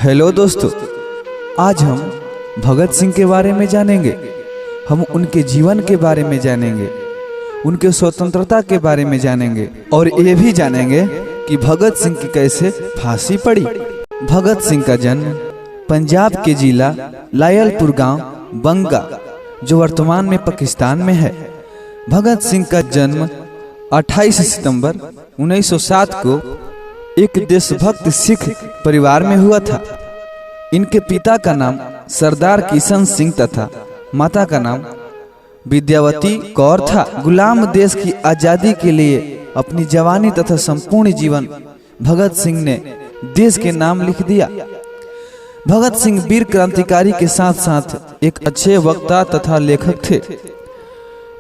Hello दोस्तों, आज हम भगत सिंह के बारे में जानेंगे। हम उनके जीवन के बारे में जानेंगे, उनके स्वतंत्रता के बारे में जानेंगे और ये भी जानेंगे कि भगत सिंह की कैसे फांसी पड़ी। भगत सिंह का जन्म पंजाब के जिला लायलपुर गांव बंगा, जो वर्तमान में पाकिस्तान में है। भगत सिंह का जन्म 28 सितंबर 1907 को एक देशभक्त सिख परिवार में हुआ था। इनके पिता का नाम सरदार किशन सिंह तथा माता का नाम विद्यावती कौर था। गुलाम देश की आजादी के लिए अपनी जवानी तथा संपूर्ण जीवन भगत सिंह ने देश के नाम लिख दिया। भगत सिंह वीर क्रांतिकारी के साथ साथ एक अच्छे वक्ता तथा लेखक थे।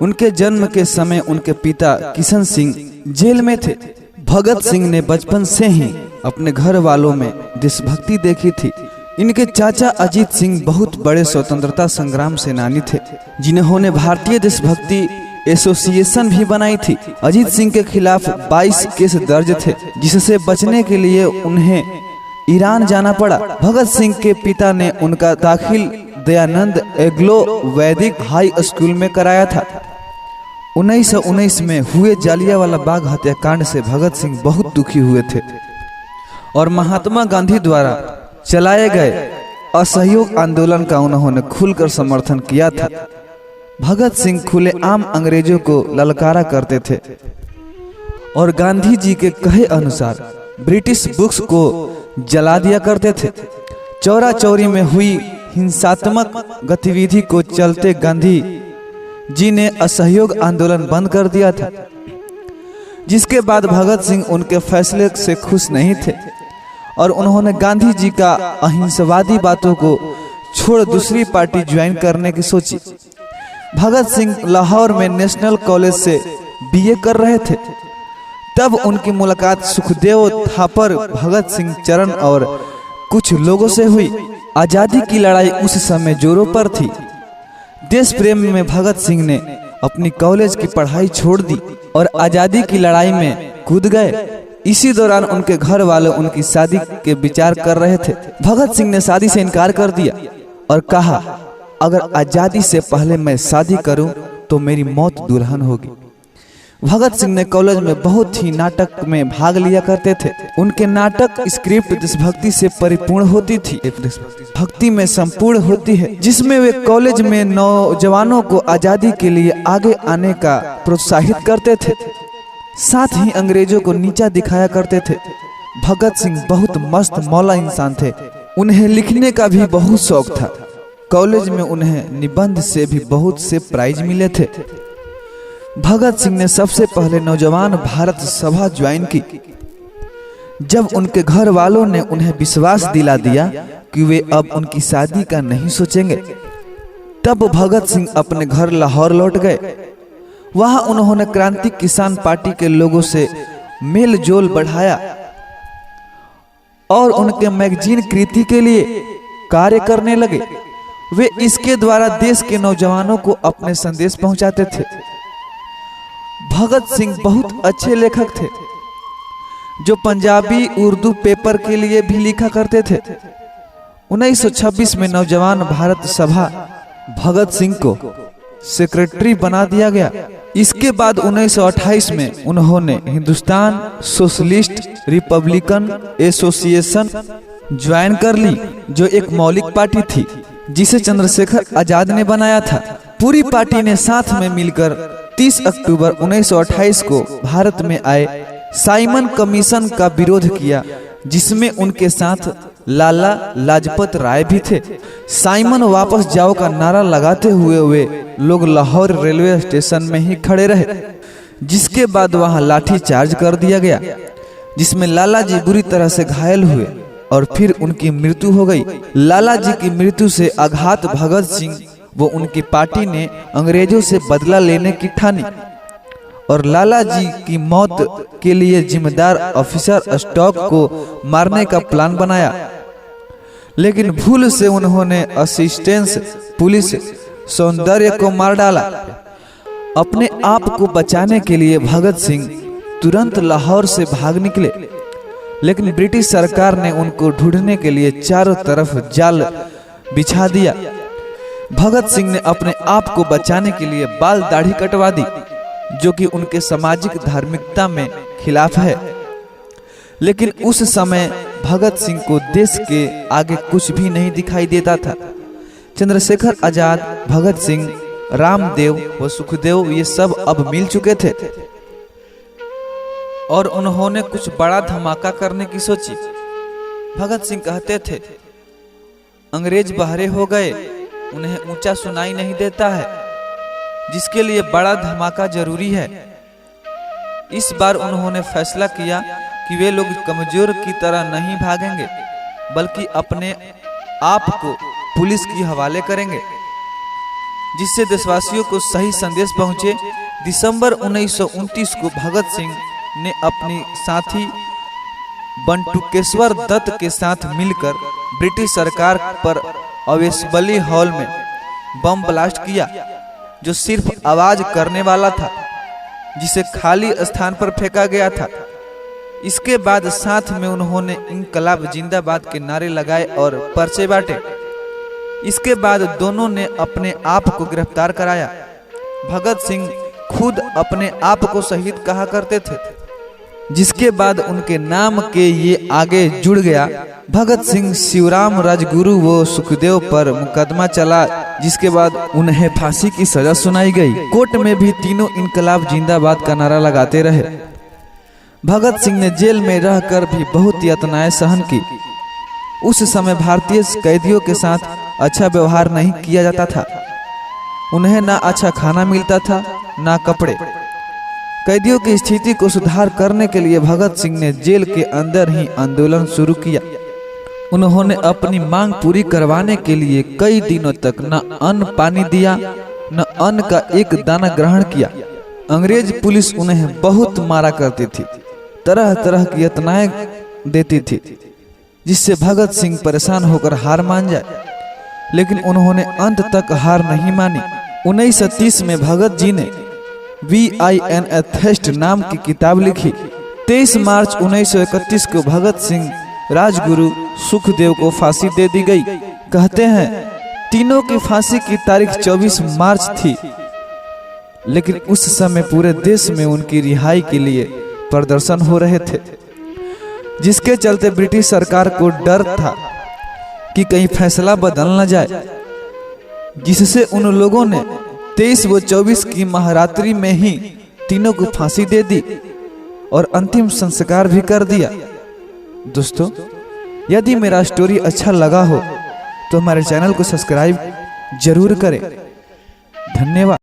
उनके जन्म के समय उनके पिता किशन सिंह जेल में थे। भगत सिंह ने बचपन से ही अपने घर वालों में देशभक्ति देखी थी। इनके चाचा अजीत सिंह बहुत बड़े स्वतंत्रता संग्राम सेनानी थे, जिन्होंने भारतीय देशभक्ति एसोसिएशन भी बनाई थी। अजीत सिंह के खिलाफ 22 केस दर्ज थे, जिससे बचने के लिए उन्हें ईरान जाना पड़ा। भगत सिंह के पिता ने उनका दाखिल दयानंद एग्लो वैदिक हाई स्कूल में कराया था। 1919 में हुए जालियांवाला बाग हत्याकांड से भगत सिंह बहुत दुखी हुए थे और महात्मा गांधी द्वारा चलाए गए असहयोग आंदोलन का उन्होंने खुलकर समर्थन किया था। भगत सिंह खुलेआम अंग्रेजों को ललकारा करते थे और गांधी जी के कहे अनुसार ब्रिटिश बुक्स को जला दिया करते थे। चौरा चौरी में हुई हिंसात्मक गतिविधि को चलते गांधी जी ने असहयोग आंदोलन बंद कर दिया था, जिसके बाद भगत सिंह उनके फैसले से खुश नहीं थे और उन्होंने गांधी जी का अहिंसवादी बातों को छोड़ दूसरी पार्टी ज्वाइन करने की सोची। भगत सिंह लाहौर में नेशनल कॉलेज से बीए कर रहे थे। तब उनकी मुलाकात सुखदेव थापर, भगत सिंह चरण और कुछ लोगों से हुई। आजादी की लड़ाई उस समय जोरों पर थी। देश प्रेम में भगत सिंह ने अपनी कॉलेज की पढ़ाई छोड़ दी और आजादी की लड़ाई में कूद गए। इसी दौरान उनके घर वाले उनकी शादी के विचार कर रहे थे। भगत सिंह ने शादी से इनकार कर दिया और कहा, अगर आजादी से पहले मैं शादी करूं तो मेरी मौत दुल्हन होगी। भगत सिंह ने कॉलेज में बहुत ही नाटक में भाग लिया करते थे। उनके नाटक स्क्रिप्ट देशभक्ति से परिपूर्ण होती थी, भक्ति में संपूर्ण होती है, जिसमें वे कॉलेज में नौजवानों को आजादी के लिए आगे आने का प्रोत्साहित करते थे, साथ ही अंग्रेजों को नीचा दिखाया करते थे। भगत सिंह बहुत मस्त मौला इंसान थे। उन्हें लिखने का भी बहुत शौक था। कॉलेज में उन्हें निबंध से भी बहुत से प्राइज मिले थे। भगत सिंह ने सबसे पहले नौजवान भारत सभा ज्वाइन की। जब उनके घर वालों ने उन्हें विश्वास दिला दिया कि वे अब उनकी शादी का नहीं सोचेंगे, तब भगत सिंह अपने घर लाहौर लौट गए। वहां उन्होंने क्रांति किसान पार्टी के लोगों से मेल जोल बढ़ाया और उनके मैगजीन कृति के लिए कार्य करने लगे। वे इसके द्वारा देश के नौजवानों को अपने संदेश पहुंचाते थे। भगत सिंह बहुत अच्छे लेखक थे, जो पंजाबी उर्दू पेपर के लिए भी लिखा करते थे। 1926 में नौजवान भारत सभा भगत सिंह को सेक्रेटरी बना दिया गया। इसके बाद 1928 में उन्होंने Hindustan socialist Republican association join कर ली, जो एक मौलिक पार्टी थी जिसे चंद्रशेखर आजाद ने बनाया था। पूरी पार्टी ने साथ में मिलकर 30 अक्टूबर 1928 को भारत में आए साइमन कमीशन का विरोध किया, जिसमें उनके साथ लाला लाजपत राय भी थे। साइमन वापस जाओ का नारा लगाते हुए वे लोग लाहौर रेलवे स्टेशन में ही खड़े रहे, जिसके बाद वहां लाठी चार्ज कर दिया गया, जिसमें लाला जी बुरी तरह से घायल हुए और फिर उनकी मृत्यु हो गई। लाला जी की मृत्यु से आघात भगत सिंह वो उनकी पार्टी ने अंग्रेजों से बदला लेने की ठानी और लाला जी की मौत के लिए जिम्मेदार ऑफिसर स्टॉक को मारने का प्लान बनाया, लेकिन भूल से उन्होंने असिस्टेंस पुलिस सौंदर्य को मार डाला। अपने आप को बचाने के लिए भगत सिंह तुरंत लाहौर से भाग निकले। लेकिन ब्रिटिश सरकार ने उनको ढूंढने के लिए चारों तरफ जाल बिछा दिया। भगत सिंह ने अपने आप को बचाने के लिए बाल दाढ़ी कटवा दी, जो कि उनके सामाजिक धार्मिकता में खिलाफ है। लेकिन उस समय भगत सिंह को देश के आगे कुछ भी नहीं दिखाई देता था। चंद्रशेखर आजाद, भगत सिंह, रामदेव व सुखदेव ये सब अब मिल चुके थे और उन्होंने कुछ बड़ा धमाका करने की सोची। भगत सिंह कहते थे, अंग्रेज बहरे हो गए, उन्हें ऊंचा सुनाई नहीं देता है, जिसके लिए बड़ा धमाका जरूरी है। इस बार उन्होंने फैसला किया कि वे लोग कमजोर की तरह नहीं भागेंगे, बल्कि अपने आप को पुलिस के हवाले करेंगे, जिससे देशवासियों को सही संदेश पहुंचे। दिसंबर 1929 को भगत सिंह ने अपनी साथी बंटुकेश्वर दत्त के साथ मिलकर ब्रिटिश सरकार पर अवेशबली हॉल में बम ब्लास्ट किया, जो सिर्फ आवाज करने वाला था, जिसे खाली स्थान पर फेंका गया था। इसके बाद साथ में उन्होंने इंकलाब जिंदाबाद के नारे लगाए और पर्चे बांटे। इसके बाद दोनों ने अपने आप को गिरफ्तार कराया। भगत सिंह खुद अपने आप को शहीद कहा करते थे, जिसके बाद उनके नाम के ये आगे जुड़ गया। भगत सिंह, शिवराम राजगुरु व सुखदेव पर मुकदमा चला, जिसके बाद उन्हें फांसी की सजा सुनाई गई। कोर्ट में भी तीनों इंकलाब जिंदाबाद का नारा लगाते रहे। भगत सिंह ने जेल में रहकर भी बहुत यातनाएं सहन की। उस समय भारतीय कैदियों के साथ अच्छा व्यवहार नहीं किया जाता था। उन्हें ना अच्छा खाना मिलता था, ना कपड़े। कैदियों की स्थिति को सुधार करने के लिए भगत सिंह ने जेल के अंदर ही आंदोलन शुरू किया। उन्होंने अपनी मांग पूरी करवाने के लिए कई दिनों तक न अन्न पानी दिया, न अन्न का एक दाना ग्रहण किया। अंग्रेज पुलिस उन्हें बहुत मारा करती थी, तरह तरह की यातनाएं देती थी, जिससे भगत सिंह परेशान होकर हार मान जाए। लेकिन उन्होंने अंत तक हार नहीं मानी। 1930 में भगत जी ने VIN एथेस्ट नाम की किताब लिखी। 23 मार्च 1931 को भगत सिंह, राजगुरु, सुखदेव को फांसी दे दी गई। कहते हैं तीनों की फांसी की तारीख 24 मार्च थी, लेकिन उस समय पूरे देश में उनकी रिहाई के लिए प्रदर्शन हो रहे थे, जिसके चलते ब्रिटिश सरकार को डर था कि कहीं फैसला बदल न जाए, जिससे उन लोगों ने 23 व 24 की महारात्रि में ही तीनों को फांसी दे दी और अंतिम संस्कार भी कर दिया। दोस्तों, यदि मेरा स्टोरी अच्छा लगा हो तो हमारे चैनल को सब्सक्राइब जरूर करें। धन्यवाद।